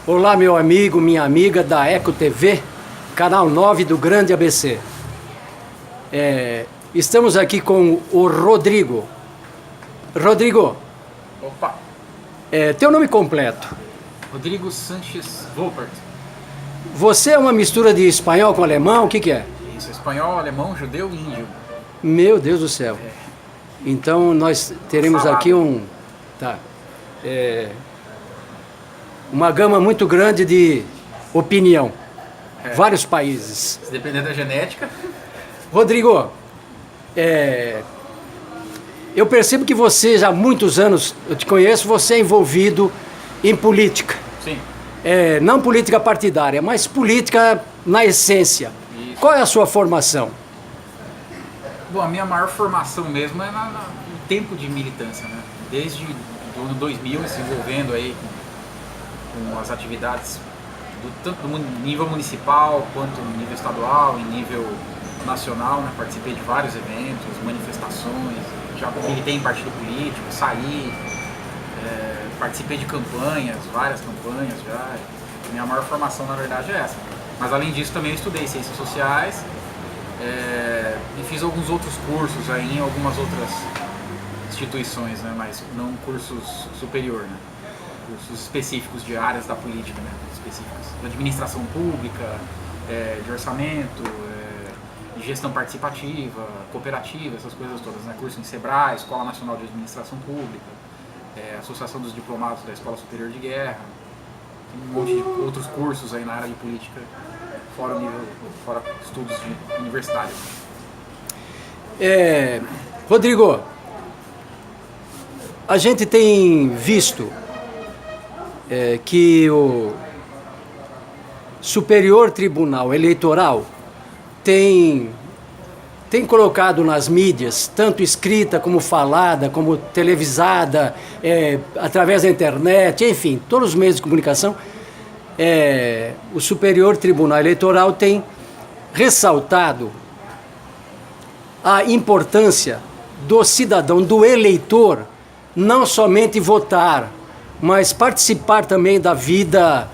Olá, meu amigo, minha amiga da Eco TV, canal 9 do Grande ABC. Estamos aqui com o Rodrigo. Rodrigo, Opa! teu nome completo. Rodrigo Sanches Volpert. Você é uma mistura de espanhol com alemão, o que que é? Isso, espanhol, alemão, judeu e índio. Meu Deus do céu. Então nós teremos Salada. aqui uma gama muito grande de opinião. Vários países. Se depender da genética. Rodrigo, eu percebo que você já há muitos anos, eu te conheço, você é envolvido em política. Sim. Não política partidária, mas política na essência. Isso. Qual é a sua formação? Bom, a minha maior formação mesmo é no tempo de militância, né? Desde o ano 2000, se envolvendo aí com as atividades tanto no nível municipal quanto no nível estadual, em nível nacional, né? Participei de vários eventos, manifestações, já militei em partido político, saí, participei de campanhas, várias campanhas já. Minha maior formação, na verdade, é essa. Mas além disso, também eu estudei ciências sociais e fiz alguns outros cursos aí em algumas outras instituições, né? Mas não cursos superior, né? Cursos específicos de áreas da política, né? Específicos de administração pública, de orçamento, de gestão participativa, cooperativa, essas coisas todas, né? Curso em Sebrae, Escola Nacional de Administração Pública, Associação dos Diplomados da Escola Superior de Guerra, tem um monte de outros cursos aí na área de política, fora estudos universitários. Rodrigo, a gente tem visto que o Superior Tribunal Eleitoral tem colocado nas mídias, tanto escrita como falada, como televisada, através da internet, enfim, todos os meios de comunicação, o Superior Tribunal Eleitoral tem ressaltado a importância do cidadão, do eleitor, não somente votar, mas participar também da vida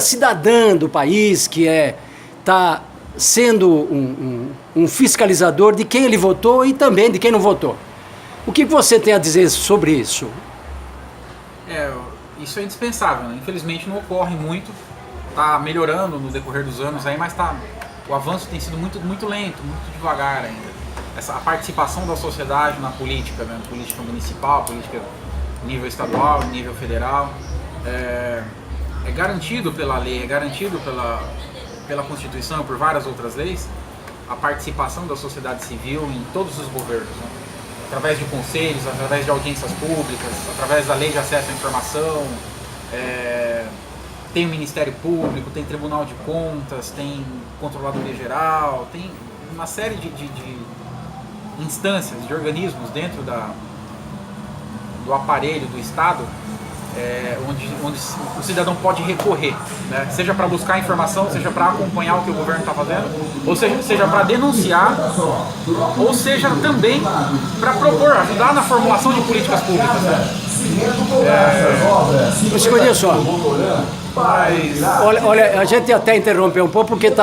cidadã do país, que está sendo um fiscalizador de quem ele votou e também de quem não votou. O que você tem a dizer sobre isso? Isso é indispensável, né? Infelizmente não ocorre muito, está melhorando no decorrer dos anos aí, mas o avanço tem sido muito, muito lento, muito devagar ainda. A participação da sociedade na política, né? Política municipal, política nível estadual, nível federal, é garantido pela lei, é garantido pela Constituição e por várias outras leis, a participação da sociedade civil em todos os governos, né? Através de conselhos, através de audiências públicas, através da lei de acesso à informação, tem o Ministério Público, tem Tribunal de Contas, tem Controladoria Geral, tem uma série de instâncias, de organismos dentro do aparelho do Estado, onde o cidadão pode recorrer, né? Seja para buscar informação, seja para acompanhar o que o governo está fazendo, ou seja para denunciar, ou seja também para propor, ajudar na formulação de políticas públicas, né? Olha só, olha, a gente até interrompeu um pouco porque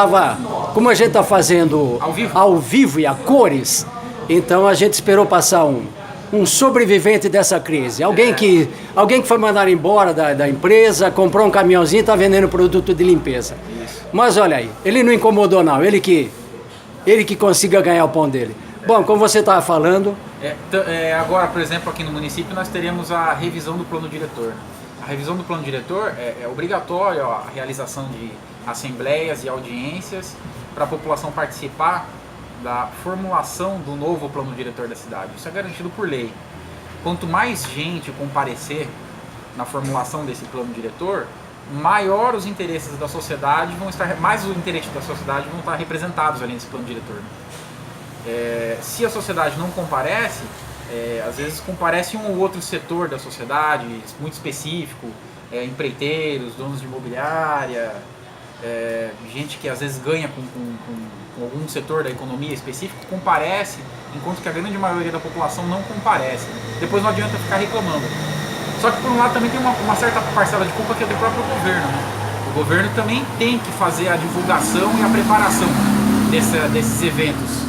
como a gente está fazendo ao vivo e a cores, então a gente esperou passar um sobrevivente dessa crise. Alguém que foi mandado embora da empresa, comprou um caminhãozinho e está vendendo produto de limpeza. Isso. Mas olha aí, ele não incomodou não, ele que consiga ganhar o pão dele. Bom, como você estava falando... Agora, por exemplo, aqui no município nós teremos a revisão do plano diretor. A revisão do plano diretor é obrigatória a realização de assembleias e audiências para a população participar da formulação do novo plano diretor da cidade. Isso é garantido por lei. Quanto mais gente comparecer na formulação desse plano diretor, maior os interesses da sociedade mais os interesses da sociedade vão estar representados ali nesse plano diretor. Se a sociedade não comparece, às vezes comparece um ou outro setor da sociedade, muito específico, empreiteiros, donos de imobiliária, gente que às vezes ganha com algum setor da economia específico, comparece, enquanto que a grande maioria da população não comparece. Depois não adianta ficar reclamando. Só que por um lado também tem uma certa parcela de culpa que é do próprio governo, né? O governo também tem que fazer a divulgação e a preparação desses eventos.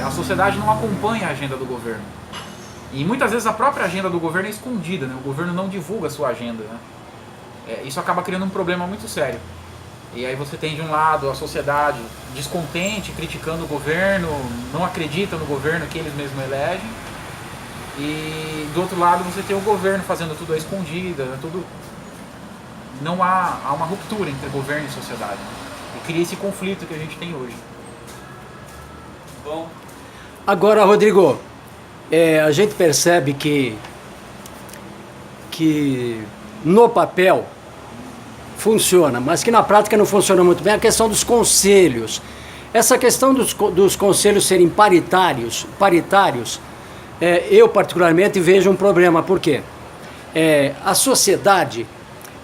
A sociedade não acompanha a agenda do governo. E muitas vezes a própria agenda do governo é escondida, né? O governo não divulga a sua agenda, né? Isso acaba criando um problema muito sério. E aí você tem de um lado a sociedade descontente, criticando o governo, não acredita no governo que eles mesmos elegem. E do outro lado você tem o governo fazendo tudo à escondida, né? Não há uma ruptura entre governo e sociedade. E cria esse conflito que a gente tem hoje. Bom. Agora, Rodrigo, a gente percebe que no papel funciona, mas que na prática não funciona muito bem a questão dos conselhos. Essa questão dos conselhos serem paritários, eu particularmente vejo um problema. Por quê? A sociedade,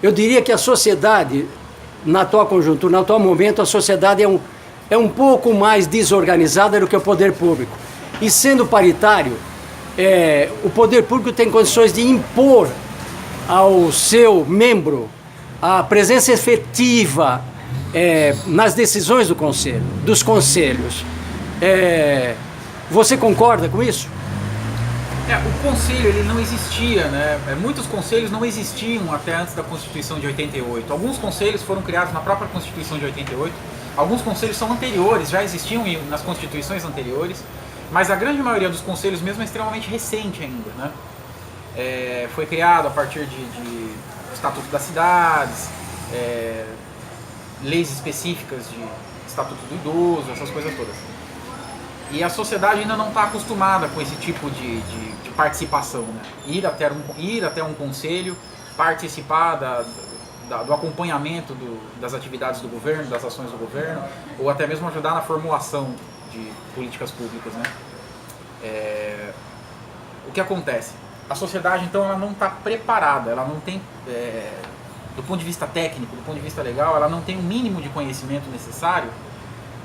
eu diria que a sociedade, na atual conjuntura, no atual momento, a sociedade é um pouco mais desorganizada do que o poder público. E sendo paritário, o poder público tem condições de impor ao seu membro a presença efetiva nas decisões dos conselhos. Você concorda com isso? O conselho ele não existia, né? Muitos conselhos não existiam até antes da Constituição de 88. Alguns conselhos foram criados na própria Constituição de 88. Alguns conselhos são anteriores, já existiam nas constituições anteriores. Mas a grande maioria dos conselhos mesmo é extremamente recente ainda, né? Foi criado a partir de Estatuto das Cidades, leis específicas de Estatuto do Idoso, essas coisas todas. E a sociedade ainda não está acostumada com esse tipo de participação, né? Ir até um conselho, participar do acompanhamento das atividades do governo, das ações do governo, ou até mesmo ajudar na formulação de políticas públicas, né? O que acontece? A sociedade, então, ela não está preparada, ela não tem, do ponto de vista técnico, do ponto de vista legal, ela não tem o mínimo de conhecimento necessário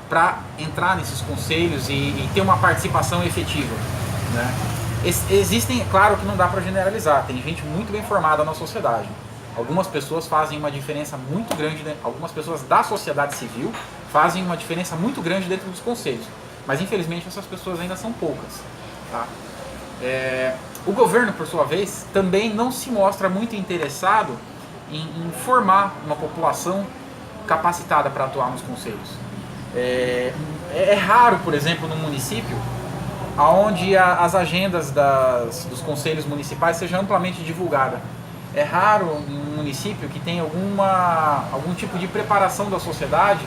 para entrar nesses conselhos e ter uma participação efetiva, né? Existem, claro que não dá para generalizar, tem gente muito bem formada na sociedade. Algumas pessoas fazem uma diferença muito grande, algumas pessoas da sociedade civil fazem uma diferença muito grande dentro dos conselhos, mas infelizmente essas pessoas ainda são poucas, tá? O governo, por sua vez, também não se mostra muito interessado em formar uma população capacitada para atuar nos conselhos. É raro, por exemplo, no município, onde as agendas dos conselhos municipais sejam amplamente divulgadas. É raro em um município que tenha algum tipo de preparação da sociedade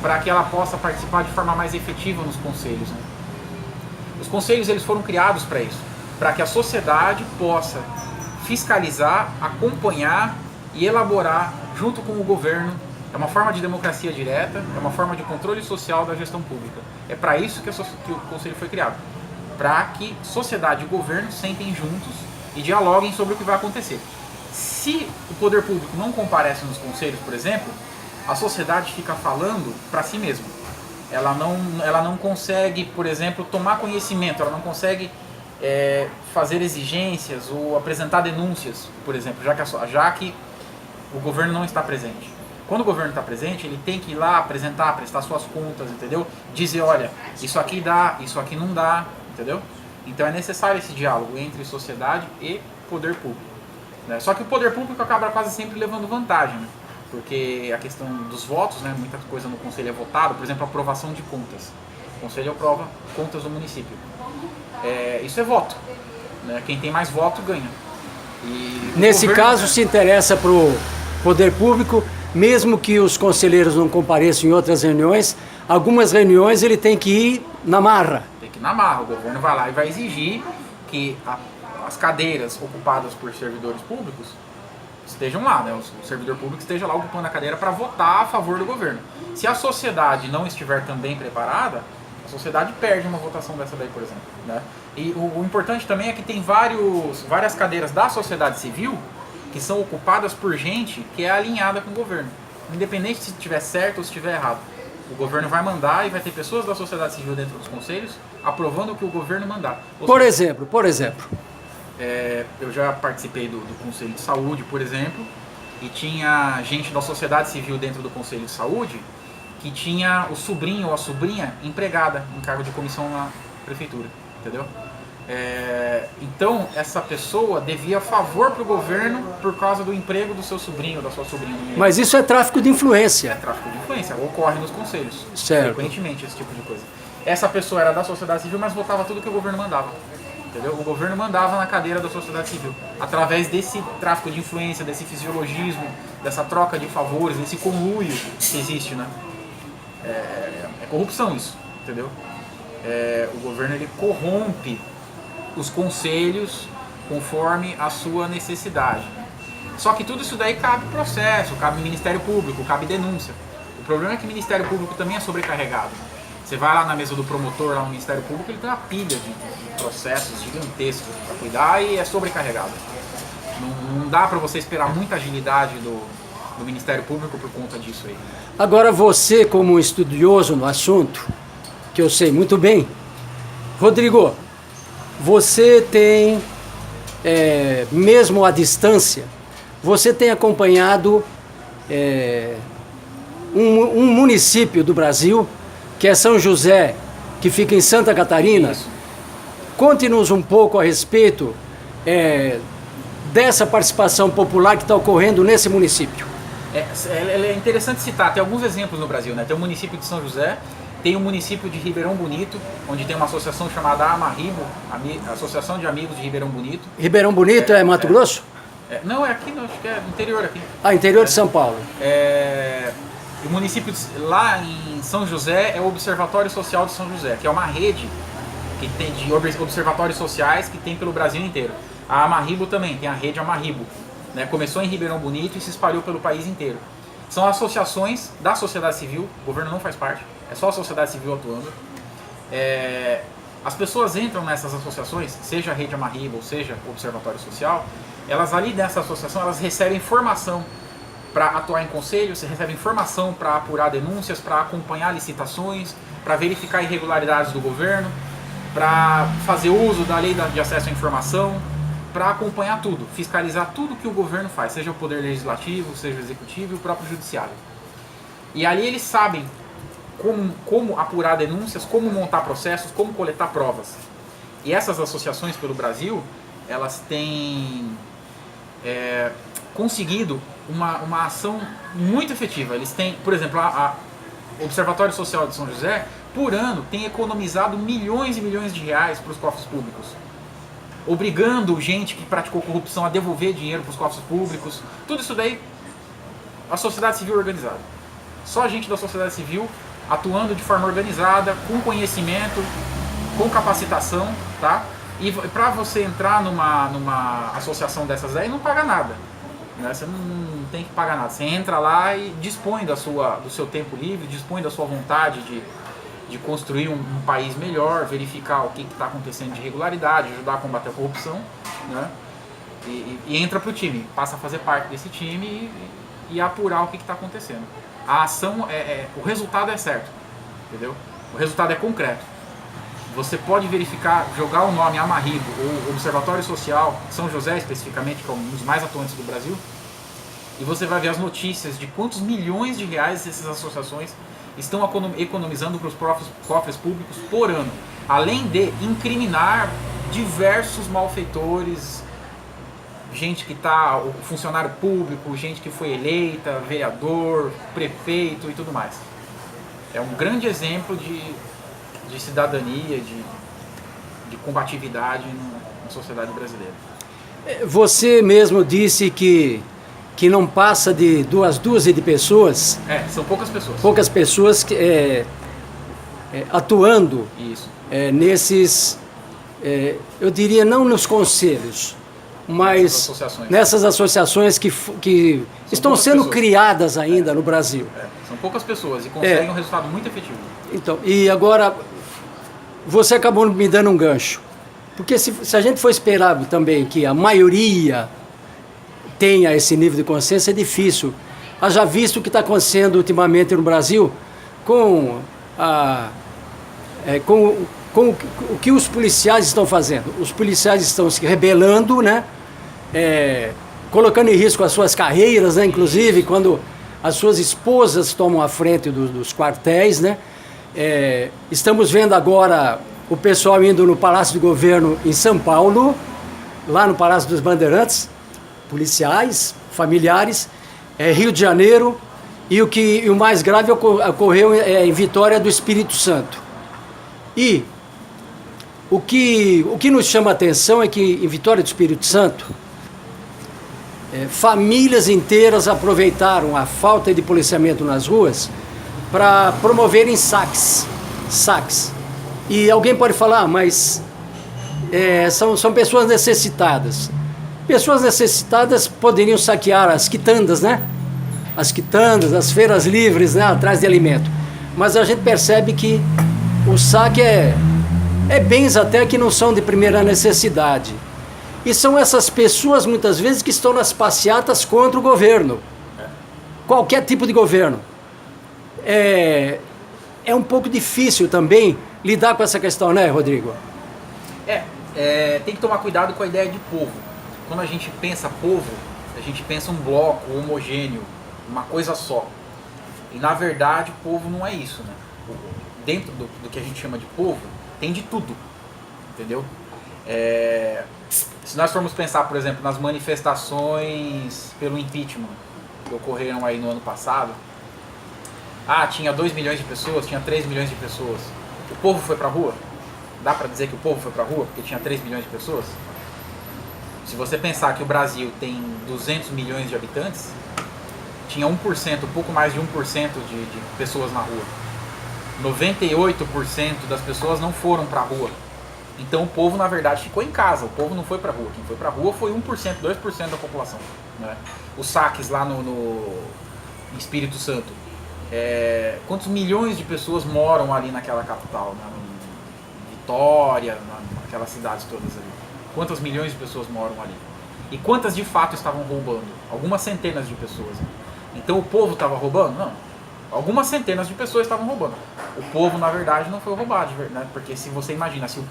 para que ela possa participar de forma mais efetiva nos conselhos, né? Os conselhos eles foram criados para isso, para que a sociedade possa fiscalizar, acompanhar e elaborar junto com o governo. É uma forma de democracia direta, é uma forma de controle social da gestão pública. É para isso que o conselho foi criado, para que sociedade e governo sentem juntos e dialoguem sobre o que vai acontecer. Se o poder público não comparece nos conselhos, por exemplo, a sociedade fica falando para si mesma. Ela não consegue, por exemplo, tomar conhecimento, ela não consegue fazer exigências ou apresentar denúncias, por exemplo, já que o governo não está presente. Quando o governo está presente, ele tem que ir lá apresentar, prestar suas contas, entendeu? Dizer, olha, isso aqui dá, isso aqui não dá, entendeu? Então é necessário esse diálogo entre sociedade e poder público, né? Só que o poder público acaba quase sempre levando vantagem, né? Porque a questão dos votos, né? Muita coisa no conselho é votado, por exemplo, a aprovação de contas. O conselho aprova contas do município. Isso é voto, né? Quem tem mais voto ganha. E nesse caso, se interessa para o poder público, mesmo que os conselheiros não compareçam em outras reuniões, algumas reuniões ele tem que ir na marra. Tem que ir na marra, o governo vai lá e vai exigir que as cadeiras ocupadas por servidores públicos estejam lá, né? O servidor público esteja lá ocupando a cadeira para votar a favor do governo. Se a sociedade não estiver também preparada, a sociedade perde uma votação dessa daí, por exemplo, né? E o importante também é que tem várias cadeiras da sociedade civil que são ocupadas por gente que é alinhada com o governo. Independente se estiver certo ou se estiver errado. O governo vai mandar e vai ter pessoas da sociedade civil dentro dos conselhos aprovando o que o governo mandar. Por exemplo, Eu já participei do Conselho de Saúde, por exemplo, e tinha gente da sociedade civil dentro do Conselho de Saúde que tinha o sobrinho ou a sobrinha empregada em cargo de comissão na prefeitura, entendeu? Então, essa pessoa devia favor para o governo por causa do emprego do seu sobrinho ou da sua sobrinha. Mas isso é tráfico de influência. É tráfico de influência, ocorre nos conselhos, certo, frequentemente, esse tipo de coisa. Essa pessoa era da sociedade civil, mas votava tudo que o governo mandava. Entendeu? O governo mandava na cadeira da sociedade civil, através desse tráfico de influência, desse fisiologismo, dessa troca de favores, desse conluio que existe, né? É corrupção isso, entendeu? O governo ele corrompe os conselhos conforme a sua necessidade. Só que tudo isso daí cabe processo, cabe Ministério Público, cabe denúncia. O problema é que o Ministério Público também é sobrecarregado. Você vai lá na mesa do promotor, lá no Ministério Público, ele tem uma pilha de processos gigantescos para cuidar e é sobrecarregado. Não dá para você esperar muita agilidade do Ministério Público por conta disso aí. Agora você, como um estudioso no assunto, que eu sei muito bem, Rodrigo, você tem, mesmo à distância, você tem acompanhado um município do Brasil, que é São José, que fica em Santa Catarina. Isso. Conte-nos um pouco a respeito dessa participação popular que está ocorrendo nesse município. É interessante citar, tem alguns exemplos no Brasil, né? Tem o município de São José, tem o município de Ribeirão Bonito, onde tem uma associação chamada Amarribo, Associação de Amigos de Ribeirão Bonito. Ribeirão Bonito é Mato Grosso? Não, é aqui, não, acho que é interior aqui. Interior de São Paulo. O município lá em São José é o Observatório Social de São José, que é uma rede que tem de observatórios sociais que tem pelo Brasil inteiro. A Amarribo também, tem a rede Amarribo, né? Começou em Ribeirão Bonito e se espalhou pelo país inteiro. São associações da sociedade civil, o governo não faz parte, é só a sociedade civil atuando. As pessoas entram nessas associações, seja a rede Amarribo ou seja o Observatório Social, elas ali nessa associação elas recebem formação para atuar em conselho, você recebe informação para apurar denúncias, para acompanhar licitações, para verificar irregularidades do governo, para fazer uso da lei de acesso à informação, para acompanhar tudo, fiscalizar tudo que o governo faz, seja o poder legislativo, seja o executivo e o próprio judiciário. E ali eles sabem como apurar denúncias, como montar processos, como coletar provas. E essas associações pelo Brasil, elas têm conseguido uma ação muito efetiva. Eles têm, por exemplo, o Observatório Social de São José, por ano, tem economizado milhões e milhões de reais para os cofres públicos, obrigando gente que praticou corrupção a devolver dinheiro para os cofres públicos. Tudo isso daí, a sociedade civil organizada. Só gente da sociedade civil atuando de forma organizada, com conhecimento, com capacitação, tá? E para você entrar numa associação dessas aí, não paga nada. Né? Você não tem que pagar nada. Você entra lá e dispõe do seu tempo livre, dispõe da sua vontade de construir um país melhor, verificar o que está acontecendo de irregularidade, ajudar a combater a corrupção, né? E entra para o time, passa a fazer parte desse time e apurar o que está acontecendo. A ação, o resultado é certo, entendeu? O resultado é concreto. Você pode verificar, jogar o nome Amarribo ou Observatório Social, São José especificamente, que é um dos mais atuantes do Brasil, e você vai ver as notícias de quantos milhões de reais essas associações estão economizando para os cofres públicos por ano, além de incriminar diversos malfeitores, gente que está, funcionário público, gente que foi eleita, vereador, prefeito e tudo mais. É um grande exemplo de cidadania, de combatividade na sociedade brasileira. Você mesmo disse que não passa de duas dúzias de pessoas. São poucas pessoas. Poucas pessoas atuando Isso. Nesses, eu diria não nos conselhos, mas nessas associações que estão sendo criadas ainda no Brasil. São poucas pessoas e conseguem um resultado muito efetivo. Então, e agora, você acabou me dando um gancho. Porque se a gente for esperar também que a maioria tenha esse nível de consciência, é difícil. Haja visto o que está acontecendo ultimamente no Brasil com com o que os policiais estão fazendo. Os policiais estão se rebelando, né? Colocando em risco as suas carreiras, né? Inclusive quando as suas esposas tomam a frente dos quartéis, né? Estamos vendo agora o pessoal indo no Palácio do Governo em São Paulo, lá no Palácio dos Bandeirantes, policiais, familiares, Rio de Janeiro, e o mais grave ocorreu em Vitória do Espírito Santo. E o que nos chama a atenção é que em Vitória do Espírito Santo, famílias inteiras aproveitaram a falta de policiamento nas ruas para promoverem saques. E alguém pode falar, mas são pessoas necessitadas. Pessoas necessitadas poderiam saquear as quitandas, né? As quitandas, as feiras livres, né? Atrás de alimento. Mas a gente percebe que o saque é bens até que não são de primeira necessidade. E são essas pessoas, muitas vezes, que estão nas passeatas contra o governo. Qualquer tipo de governo. É um pouco difícil também lidar com essa questão, né, Rodrigo? Tem que tomar cuidado com a ideia de povo. Quando a gente pensa povo, a gente pensa um bloco homogêneo, uma coisa só. E na verdade o povo não é isso, né? Dentro do que a gente chama de povo, tem de tudo, entendeu? Se nós formos pensar, por exemplo, nas manifestações pelo impeachment que ocorreram aí no ano passado, tinha 2 milhões de pessoas, tinha 3 milhões de pessoas. O povo foi pra rua? Dá pra dizer que o povo foi pra rua porque tinha 3 milhões de pessoas? Se você pensar que o Brasil tem 200 milhões de habitantes, tinha 1%, pouco mais de 1% de pessoas na rua. 98% das pessoas não foram pra rua. Então o povo, na verdade, ficou em casa. O povo não foi pra rua. Quem foi pra rua foi 1%, 2% da população, né? Os saques lá no Espírito Santo. Quantos milhões de pessoas moram ali naquela capital, né? Em Vitória, naquelas cidades todas ali. Quantas milhões de pessoas moram ali? E quantas de fato estavam roubando? Algumas centenas de pessoas. Então o povo estava roubando? Não. Algumas centenas de pessoas estavam roubando. O povo, na verdade, não foi roubado, né? Porque se você imagina, se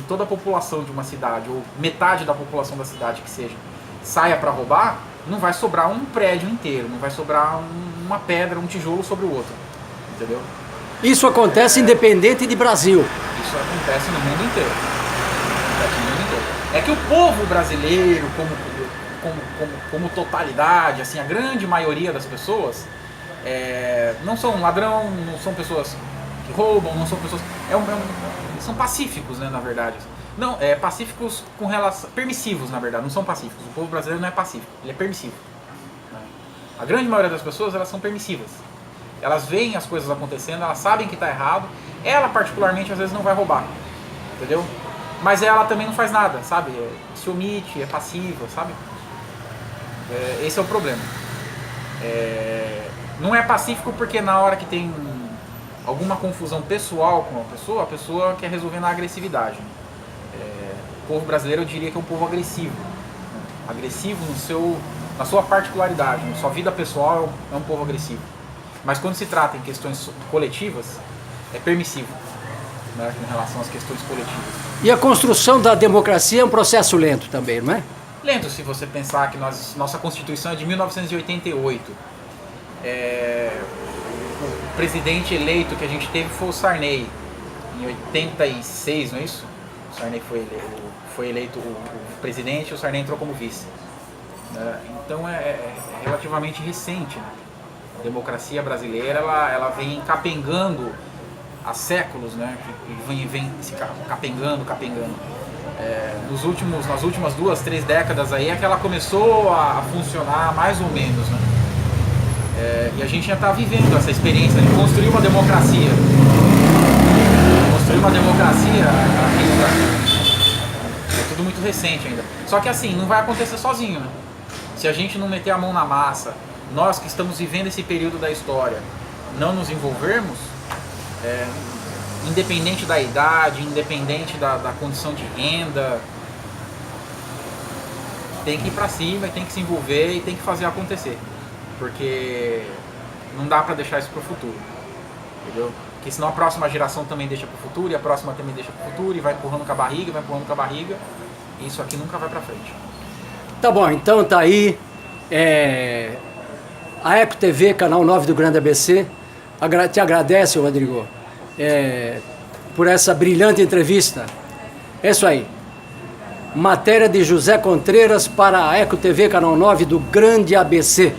toda a população de uma cidade, ou metade da população da cidade que seja, saia para roubar, não vai sobrar um prédio inteiro, não vai sobrar uma pedra, um tijolo sobre o outro. Entendeu? Isso acontece independente de Brasil. Isso acontece no mundo inteiro. É que o povo brasileiro, como totalidade, assim, a grande maioria das pessoas, não são ladrão, não são pessoas que roubam, não são pessoas... são pacíficos, né, na verdade. Não, pacíficos com relação... permissivos, na verdade, não são pacíficos. O povo brasileiro não é pacífico, ele é permissivo. A grande maioria das pessoas, elas são permissivas. Elas veem as coisas acontecendo, elas sabem que está errado. Ela, particularmente, às vezes não vai roubar, entendeu? Mas ela também não faz nada, sabe? Se omite, é passiva, sabe? Esse é o problema. Não é pacífico porque na hora que tem alguma confusão pessoal com a pessoa quer resolver na agressividade. O povo brasileiro, eu diria que é um povo agressivo. Agressivo na sua particularidade, na sua vida pessoal é um povo agressivo. Mas quando se trata em questões coletivas, é permissivo, né, em relação às questões coletivas. E a construção da democracia é um processo lento também, não é? Lento, se você pensar que nossa Constituição é de 1988. O presidente eleito que a gente teve foi o Sarney, em 86, não é isso? O Sarney foi eleito o presidente e o Sarney entrou como vice. Então é relativamente recente, né? A democracia brasileira ela vem capengando há séculos, né? Vem se capengando. Nas últimas 2, 3 décadas aí é que ela começou a funcionar mais ou menos, né? E a gente já está vivendo essa experiência de construir uma democracia. É tudo muito recente ainda. Só que assim, não vai acontecer sozinho, né? Se a gente não meter a mão na massa, nós que estamos vivendo esse período da história, não nos envolvermos, independente da idade, independente da condição de renda, tem que ir pra cima e tem que se envolver e tem que fazer acontecer. Porque não dá pra deixar isso pro futuro, entendeu? Porque senão a próxima geração também deixa para o futuro, e a próxima também deixa para o futuro, e vai empurrando com a barriga, vai empurrando com a barriga, e isso aqui nunca vai para frente. Tá bom, então tá aí a Eco TV, canal 9 do Grande ABC, te agradece, Rodrigo, por essa brilhante entrevista. É isso aí. Matéria de José Contreras para a Eco TV, canal 9 do Grande ABC.